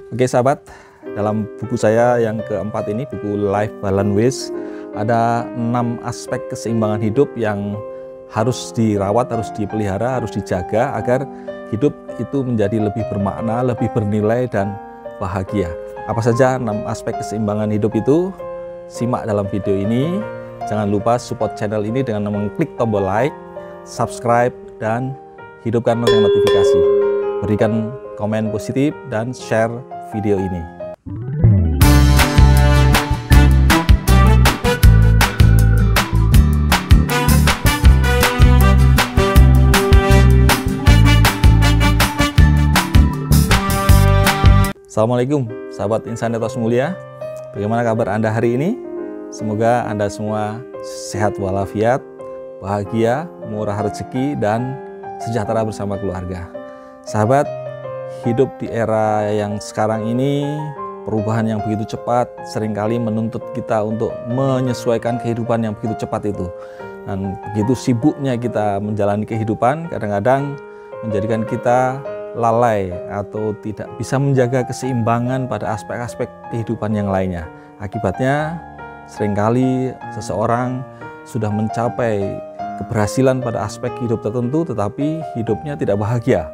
Oke sahabat, dalam buku saya yang keempat ini, buku Life Balance Ways, ada 6 aspek keseimbangan hidup yang harus dirawat, harus dipelihara, harus dijaga agar hidup itu menjadi lebih bermakna, lebih bernilai dan bahagia. Apa saja 6 aspek keseimbangan hidup itu? Simak dalam video ini. Jangan lupa support channel ini dengan mengklik tombol like, subscribe, dan hidupkan lonceng notifikasi. Berikan komen positif dan share video ini. Assalamualaikum sahabat Insan Etos Mulia. Bagaimana kabar Anda hari ini? Semoga Anda semua sehat walafiat, bahagia, murah rezeki, dan sejahtera bersama keluarga. Sahabat, hidup di era yang sekarang ini, perubahan yang begitu cepat seringkali menuntut kita untuk menyesuaikan kehidupan yang begitu cepat itu. Dan begitu sibuknya kita menjalani kehidupan, kadang-kadang menjadikan kita lalai atau tidak bisa menjaga keseimbangan pada aspek-aspek kehidupan yang lainnya. Akibatnya seringkali seseorang sudah mencapai keberhasilan pada aspek hidup tertentu, tetapi hidupnya tidak bahagia,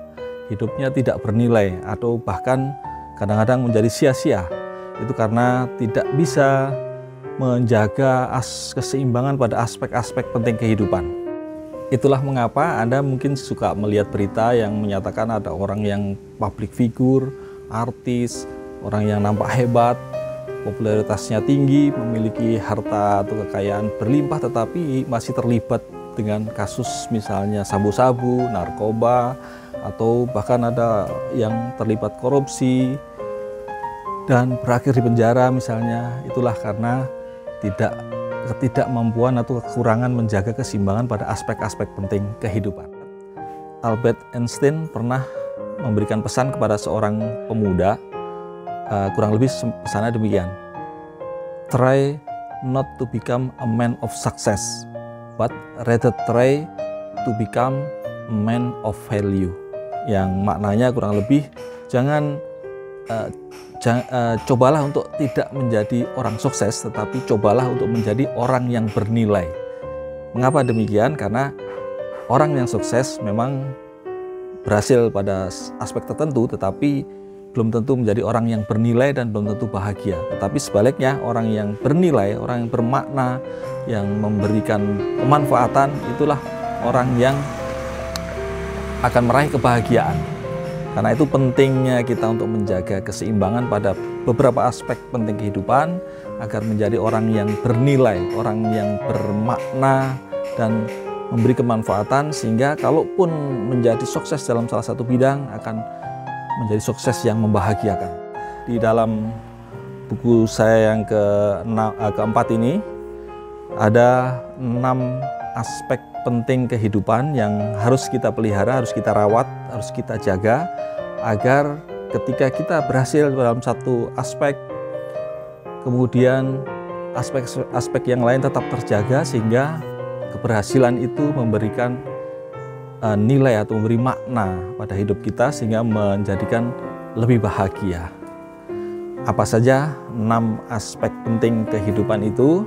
hidupnya tidak bernilai, atau bahkan kadang-kadang menjadi sia-sia. Itu karena tidak bisa menjaga keseimbangan pada aspek-aspek penting kehidupan. Itulah mengapa Anda mungkin suka melihat berita yang menyatakan ada orang yang public figure, artis, orang yang nampak hebat, popularitasnya tinggi, memiliki harta atau kekayaan berlimpah, tetapi masih terlibat dengan kasus misalnya sabu-sabu, narkoba, atau bahkan ada yang terlibat korupsi dan berakhir di penjara misalnya. Itulah karena ketidakmampuan atau kekurangan menjaga keseimbangan pada aspek-aspek penting kehidupan. Albert Einstein pernah memberikan pesan kepada seorang pemuda, kurang lebih pesannya demikian: try not to become a man of success, but rather try to become a man of value. Yang maknanya kurang lebih cobalah untuk tidak menjadi orang sukses, tetapi cobalah untuk menjadi orang yang bernilai. Mengapa demikian? Karena orang yang sukses memang berhasil pada aspek tertentu, tetapi belum tentu menjadi orang yang bernilai dan belum tentu bahagia. Tetapi sebaliknya, orang yang bernilai, orang yang bermakna, yang memberikan kemanfaatan, itulah orang yang akan meraih kebahagiaan. Karena itu pentingnya kita untuk menjaga keseimbangan pada beberapa aspek penting kehidupan agar menjadi orang yang bernilai, orang yang bermakna dan memberi kemanfaatan, sehingga kalaupun menjadi sukses dalam salah satu bidang akan menjadi sukses yang membahagiakan. Di dalam buku saya yang keempat ini ada 6 aspek penting kehidupan yang harus kita pelihara, harus kita rawat, harus kita jaga agar ketika kita berhasil dalam satu aspek, kemudian aspek yang lain tetap terjaga, sehingga keberhasilan itu memberikan nilai atau memberi makna pada hidup kita sehingga menjadikan lebih bahagia. Apa saja 6 aspek penting kehidupan itu?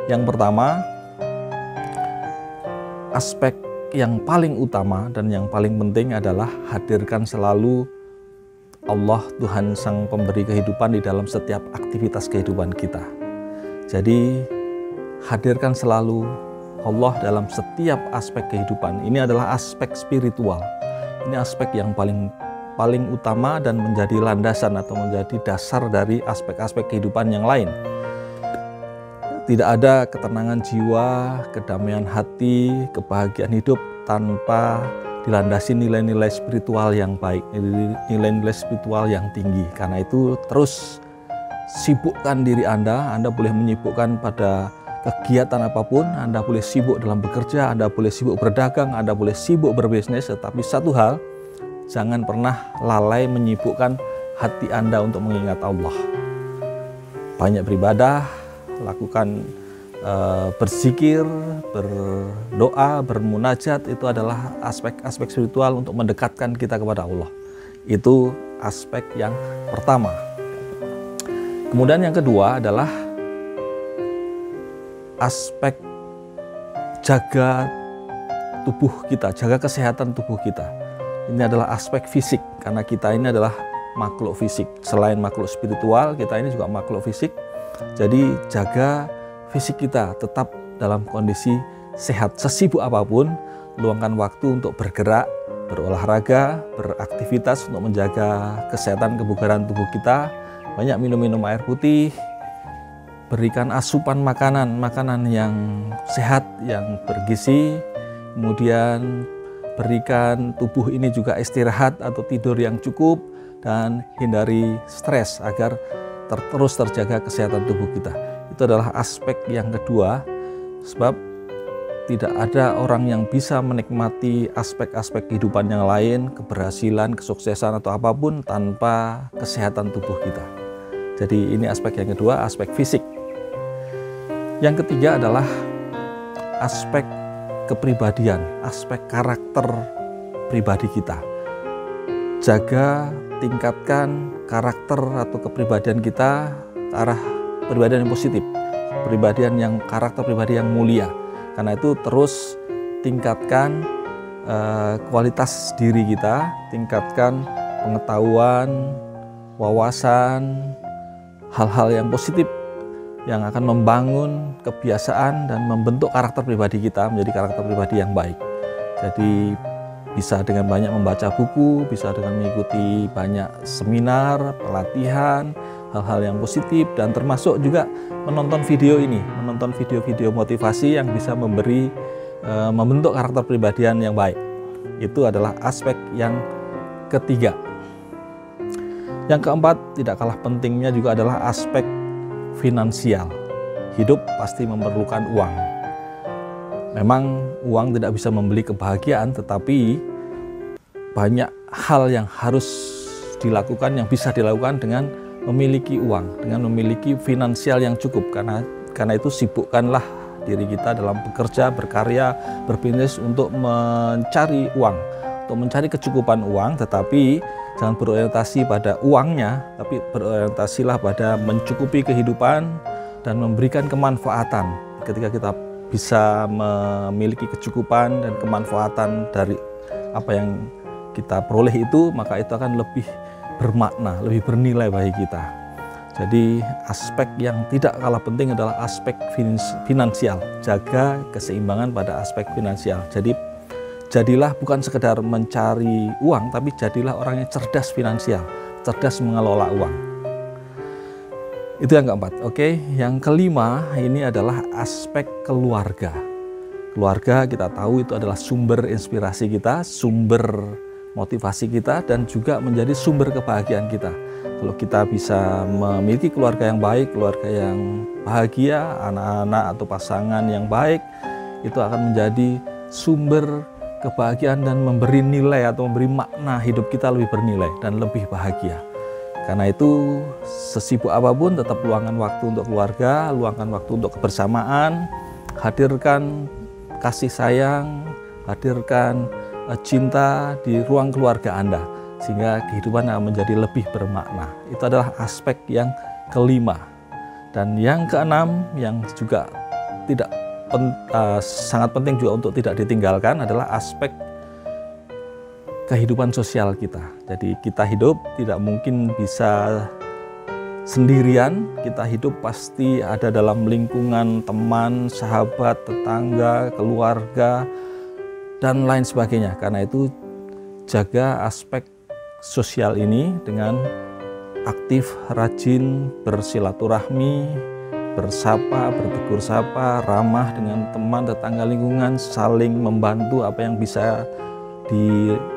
Yang pertama, aspek yang paling utama dan yang paling penting adalah hadirkan selalu Allah, Tuhan Sang Pemberi kehidupan, di dalam setiap aktivitas kehidupan kita. Jadi hadirkan selalu Allah dalam setiap aspek kehidupan. Ini adalah aspek spiritual. Ini aspek yang paling utama dan menjadi landasan atau menjadi dasar dari aspek-aspek kehidupan yang lain. Tidak ada ketenangan jiwa, kedamaian hati, kebahagiaan hidup tanpa dilandasi nilai-nilai spiritual yang baik, nilai-nilai spiritual yang tinggi. Karena itu terus sibukkan diri Anda boleh menyibukkan pada kegiatan apapun, Anda boleh sibuk dalam bekerja, Anda boleh sibuk berdagang, Anda boleh sibuk berbisnis, tetapi satu hal, jangan pernah lalai menyibukkan hati Anda untuk mengingat Allah. Banyak beribadah, lakukan berzikir, berdoa, bermunajat, itu adalah aspek-aspek spiritual untuk mendekatkan kita kepada Allah. Itu aspek yang pertama. Kemudian yang kedua adalah aspek jaga tubuh kita, jaga kesehatan tubuh kita. Ini adalah aspek fisik, karena kita ini adalah makhluk fisik. Selain makhluk spiritual, kita ini juga makhluk fisik. Jadi jaga fisik kita tetap dalam kondisi sehat. Sesibuk apapun, luangkan waktu untuk bergerak, berolahraga, beraktivitas untuk menjaga kesehatan kebugaran tubuh kita. Banyak minum air putih, berikan asupan makanan yang sehat, yang bergizi. Kemudian berikan tubuh ini juga istirahat atau tidur yang cukup, dan hindari stres agar terus terjaga kesehatan tubuh kita. Itu adalah aspek yang kedua, sebab tidak ada orang yang bisa menikmati aspek-aspek kehidupan yang lain, keberhasilan, kesuksesan atau apapun tanpa kesehatan tubuh kita. Jadi ini aspek yang kedua, aspek fisik. Yang ketiga adalah aspek kepribadian, aspek karakter pribadi kita. Jaga, tingkatkan karakter atau kepribadian kita ke arah kepribadian yang positif, kepribadian yang karakter pribadi yang mulia. Karena itu terus tingkatkan kualitas diri kita, tingkatkan pengetahuan, wawasan, hal-hal yang positif yang akan membangun kebiasaan dan membentuk karakter pribadi kita menjadi karakter pribadi yang baik. Jadi bisa dengan banyak membaca buku, bisa dengan mengikuti banyak seminar, pelatihan, hal-hal yang positif, dan termasuk juga menonton video ini, menonton video-video motivasi yang bisa membentuk karakter pribadian yang baik. Itu adalah aspek yang ketiga. Yang keempat, tidak kalah pentingnya juga adalah aspek finansial. Hidup pasti memerlukan uang. Memang uang tidak bisa membeli kebahagiaan, tetapi banyak hal yang harus dilakukan, yang bisa dilakukan dengan memiliki uang, dengan memiliki finansial yang cukup. Karena itu sibukkanlah diri kita dalam bekerja, berkarya, berbisnis untuk mencari uang, untuk mencari kecukupan uang, tetapi jangan berorientasi pada uangnya, tapi berorientasilah pada mencukupi kehidupan dan memberikan kemanfaatan. Ketika kita bisa memiliki kecukupan dan kemanfaatan dari apa yang kita peroleh itu, maka itu akan lebih bermakna, lebih bernilai bagi kita. Jadi aspek yang tidak kalah penting adalah aspek finansial. Jaga keseimbangan pada aspek finansial. Jadi jadilah bukan sekedar mencari uang, tapi jadilah orang yang cerdas finansial, cerdas mengelola uang. Itu yang keempat. Oke, yang kelima ini adalah aspek keluarga. Keluarga kita tahu itu adalah sumber inspirasi kita, sumber motivasi kita, dan juga menjadi sumber kebahagiaan kita. Kalau kita bisa memiliki keluarga yang baik, keluarga yang bahagia, anak-anak atau pasangan yang baik, itu akan menjadi sumber kebahagiaan dan memberi nilai atau memberi makna hidup kita lebih bernilai dan lebih bahagia. Karena itu sesibuk apapun tetap luangkan waktu untuk keluarga, luangkan waktu untuk kebersamaan, hadirkan kasih sayang, hadirkan cinta di ruang keluarga Anda, sehingga kehidupan akan menjadi lebih bermakna. Itu adalah aspek yang kelima. Dan yang keenam yang juga sangat penting juga untuk tidak ditinggalkan adalah aspek kehidupan sosial kita. Jadi kita hidup tidak mungkin bisa sendirian, kita hidup pasti ada dalam lingkungan teman, sahabat, tetangga, keluarga, dan lain sebagainya. Karena itu jaga aspek sosial ini dengan aktif, rajin, bersilaturahmi, bersapa, bertegur sapa, ramah dengan teman, tetangga, lingkungan, saling membantu apa yang bisa diberikan.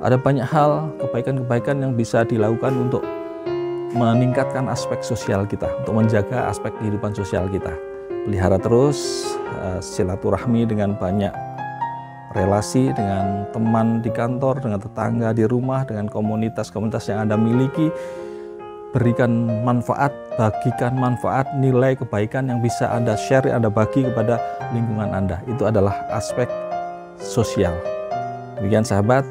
Ada banyak hal, kebaikan-kebaikan yang bisa dilakukan untuk meningkatkan aspek sosial kita, untuk menjaga aspek kehidupan sosial kita. Pelihara terus silaturahmi dengan banyak relasi, dengan teman di kantor, dengan tetangga di rumah, dengan komunitas-komunitas yang Anda miliki. Berikan manfaat, bagikan manfaat, nilai kebaikan yang bisa Anda share, Anda bagi kepada lingkungan Anda. Itu adalah aspek sosial. Demikian sahabat,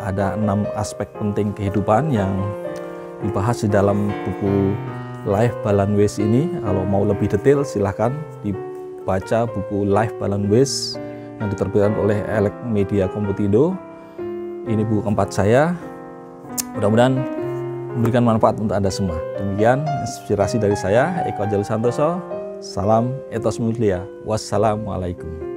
ada 6 aspek penting kehidupan yang dibahas di dalam buku Life Balance Ways ini. Kalau mau lebih detail silahkan dibaca buku Life Balance Ways yang diterbitkan oleh Elek Media Komputindo. Ini buku keempat saya. Mudah-mudahan memberikan manfaat untuk Anda semua. Demikian inspirasi dari saya, Eko Angelus Santoso. Salam Ethos Mulia. Wassalamualaikum.